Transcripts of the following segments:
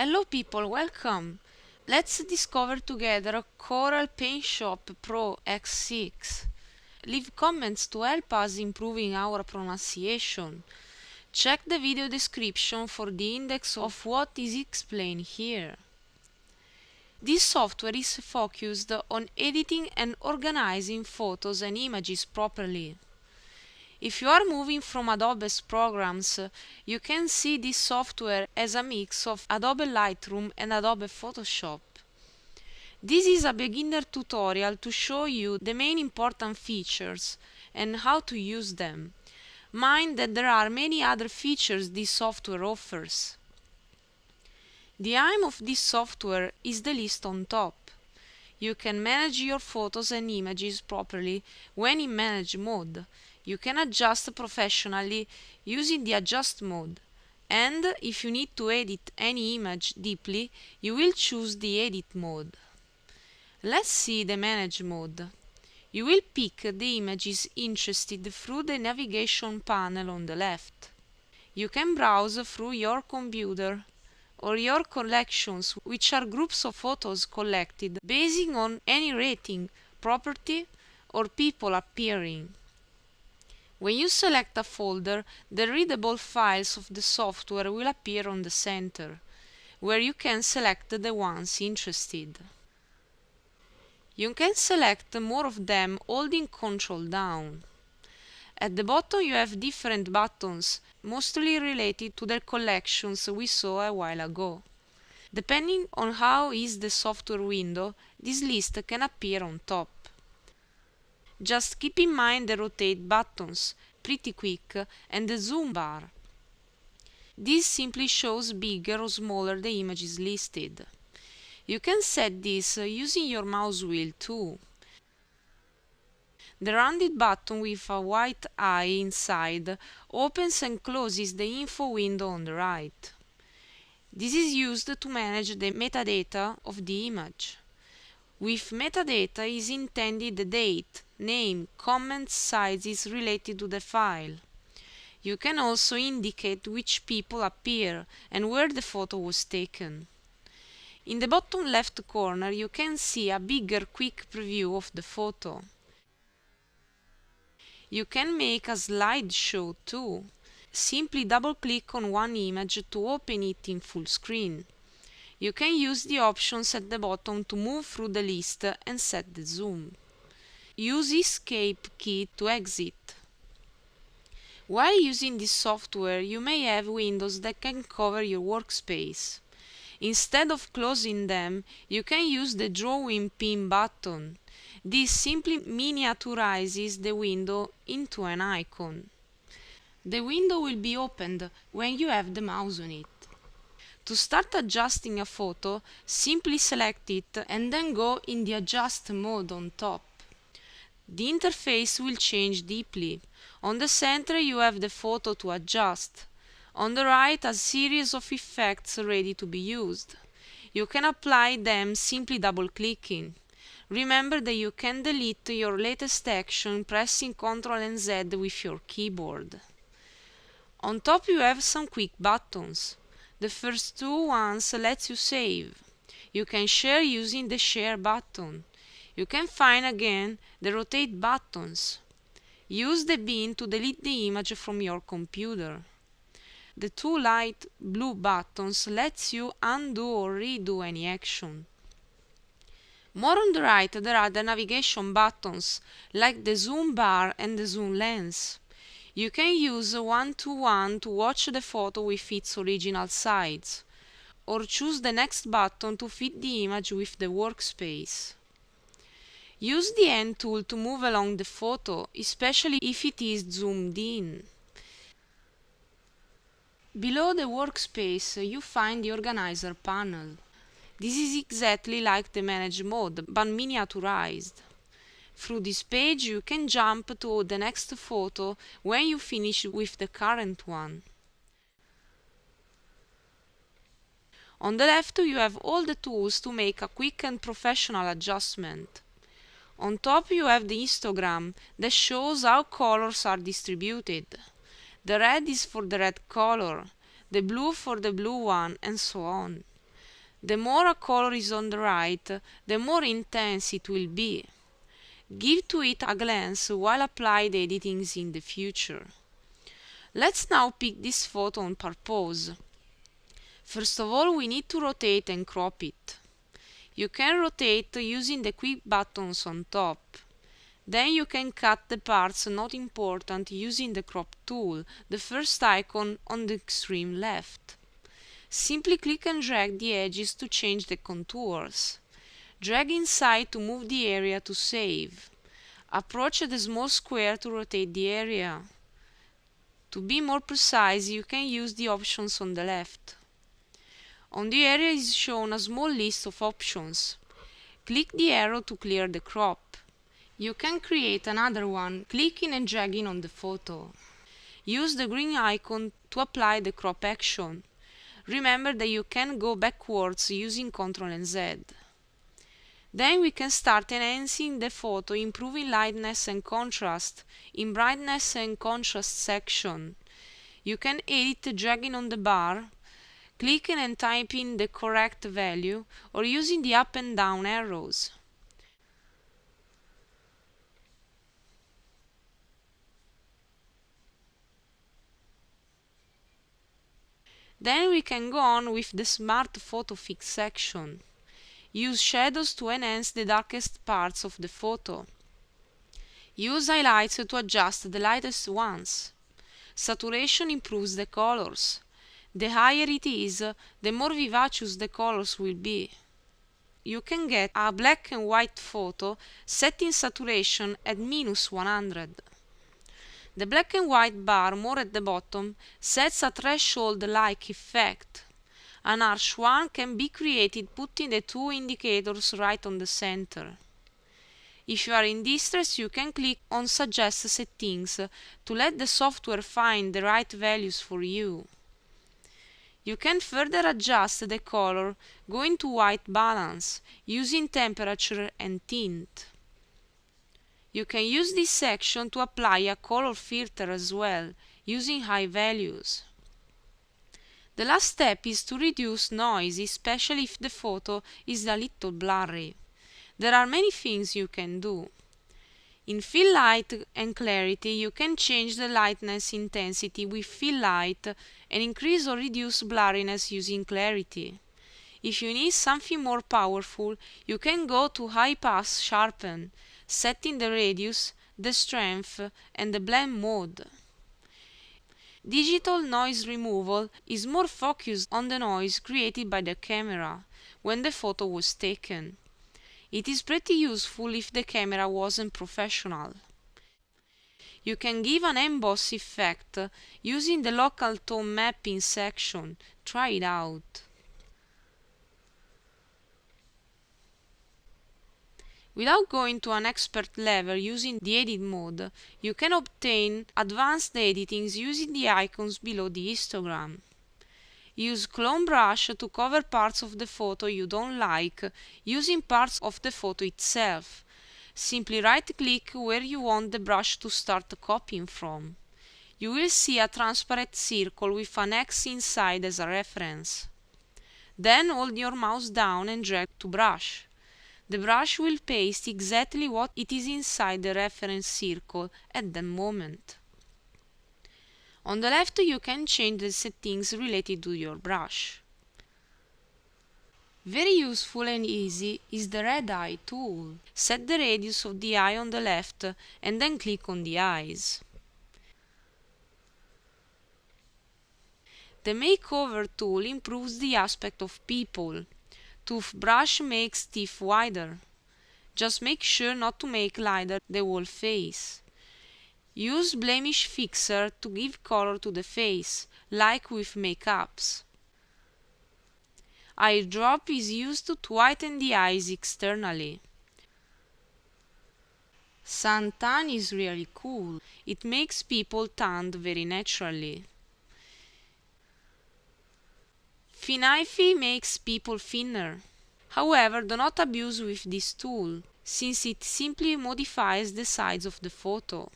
Hello people, welcome! Let's discover together Coral PaintShop Pro X6. Leave comments to help us improving our pronunciation. Check the video description for the index of what is explained here. This software is focused on editing and organizing photos and images properly. If you are moving from Adobe's programs, you can see this software as a mix of Adobe Lightroom and Adobe Photoshop. This is a beginner tutorial to show you the main important features and how to use them. Mind that there are many other features this software offers. The aim of this software is the list on top. You can manage your photos and images properly when in Manage mode. You can adjust professionally using the Adjust mode. And if you need to edit any image deeply, you will choose the Edit mode. Let's see the Manage mode. You will pick the images interested through the navigation panel on the left. You can browse through your computer or your collections, which are groups of photos collected based on any rating, property, or people appearing. When you select a folder, the readable files of the software will appear on the center, where you can select the ones interested. You can select more of them holding Ctrl down. At the bottom you have different buttons, mostly related to the collections we saw a while ago. Depending on how is the software window, this list can appear on top. Just keep in mind the rotate buttons, pretty quick, and the zoom bar. This simply shows bigger or smaller the image is listed. You can set this using your mouse wheel too. The rounded button with a white eye inside opens and closes the info window on the right. This is used to manage the metadata of the image. With metadata is intended the date, name, comments, sizes related to the file. You can also indicate which people appear and where the photo was taken. In the bottom left corner you can see a bigger quick preview of the photo. You can make a slideshow too. Simply double-click on one image to open it in full screen. You can use the options at the bottom to move through the list and set the zoom. Use Escape key to exit. While using this software, you may have windows that can cover your workspace. Instead of closing them, you can use the Drawing Pin button. This simply miniaturizes the window into an icon. The window will be opened when you have the mouse on it. To start adjusting a photo, simply select it and then go in the Adjust mode on top. The interface will change deeply. On the center you have the photo to adjust. On the right a series of effects ready to be used. You can apply them simply double-clicking. Remember that you can delete your latest action pressing Ctrl and Z with your keyboard. On top you have some quick buttons. The first two ones lets you save. You can share using the Share button. You can find again the Rotate buttons. Use the bin to delete the image from your computer. The two light blue buttons lets you undo or redo any action. More on the right there are the navigation buttons, like the zoom bar and the zoom lens. You can use 1:1 to watch the photo with its original size, or choose the next button to fit the image with the workspace. Use the Hand tool to move along the photo, especially if it is zoomed in. Below the workspace you find the Organizer panel. This is exactly like the Manage mode, but miniaturized. Through this page you can jump to the next photo when you finish with the current one. On the left you have all the tools to make a quick and professional adjustment. On top you have the histogram that shows how colors are distributed. The red is for the red color, the blue for the blue one, and so on. The more a color is on the right, the more intense it will be. Give to it a glance while apply the editings in the future. Let's now pick this photo on purpose. First of all, we need to rotate and crop it. You can rotate using the quick buttons on top. Then you can cut the parts not important using the crop tool, the first icon on the extreme left. Simply click and drag the edges to change the contours. Drag inside to move the area to save. Approach the small square to rotate the area. To be more precise, you can use the options on the left. On the area is shown a small list of options. Click the arrow to clear the crop. You can create another one, clicking and dragging on the photo. Use the green icon to apply the crop action. Remember that you can go backwards using Ctrl and Z. Then we can start enhancing the photo, improving lightness and contrast in brightness and contrast section. You can edit dragging on the bar, clicking and typing the correct value, or using the up and down arrows. Then we can go on with the Smart Photo Fix section. Use shadows to enhance the darkest parts of the photo. Use highlights to adjust the lightest ones. Saturation improves the colors. The higher it is, the more vivacious the colors will be. You can get a black and white photo setting saturation at -100. The black and white bar more at the bottom sets a threshold-like effect. An harsh one can be created putting the two indicators right on the center. If you are in distress, you can click on Suggest Settings to let the software find the right values for you. You can further adjust the color going to white balance using temperature and tint. You can use this section to apply a color filter as well, using high values. The last step is to reduce noise, especially if the photo is a little blurry. There are many things you can do. In Fill Light and Clarity, you can change the lightness intensity with Fill Light and increase or reduce blurriness using Clarity. If you need something more powerful, you can go to High Pass Sharpen, setting the radius, the strength, and the blend mode. Digital noise removal is more focused on the noise created by the camera when the photo was taken. It is pretty useful if the camera wasn't professional. You can give an emboss effect using the local tone mapping section. Try it out. Without going to an expert level using the edit mode, you can obtain advanced editings using the icons below the histogram. Use Clone Brush to cover parts of the photo you don't like, using parts of the photo itself. Simply right-click where you want the brush to start copying from. You will see a transparent circle with an X inside as a reference. Then hold your mouse down and drag to brush. The brush will paste exactly what it is inside the reference circle at the moment. On the left, you can change the settings related to your brush. Very useful and easy is the red eye tool. Set the radius of the eye on the left and then click on the eyes. The makeover tool improves the aspect of people. Toothbrush makes teeth wider. Just make sure not to make lighter the whole face. Use blemish fixer to give color to the face, like with makeups. Eyedrop is used to whiten the eyes externally. Suntan is really cool. It makes people tanned very naturally. Finify makes people thinner. However, do not abuse with this tool, since it simply modifies the size of the photo.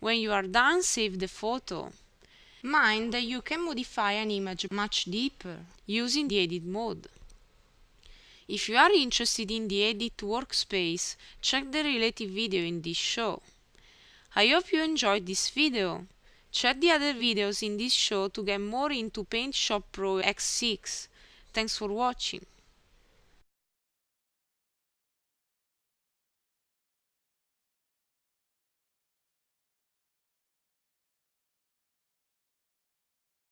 When you are done, save the photo. Mind that you can modify an image much deeper, using the edit mode. If you are interested in the Edit workspace, check the related video in this show. I hope you enjoyed this video. Check the other videos in this show to get more into PaintShop Pro X6. Thanks for watching.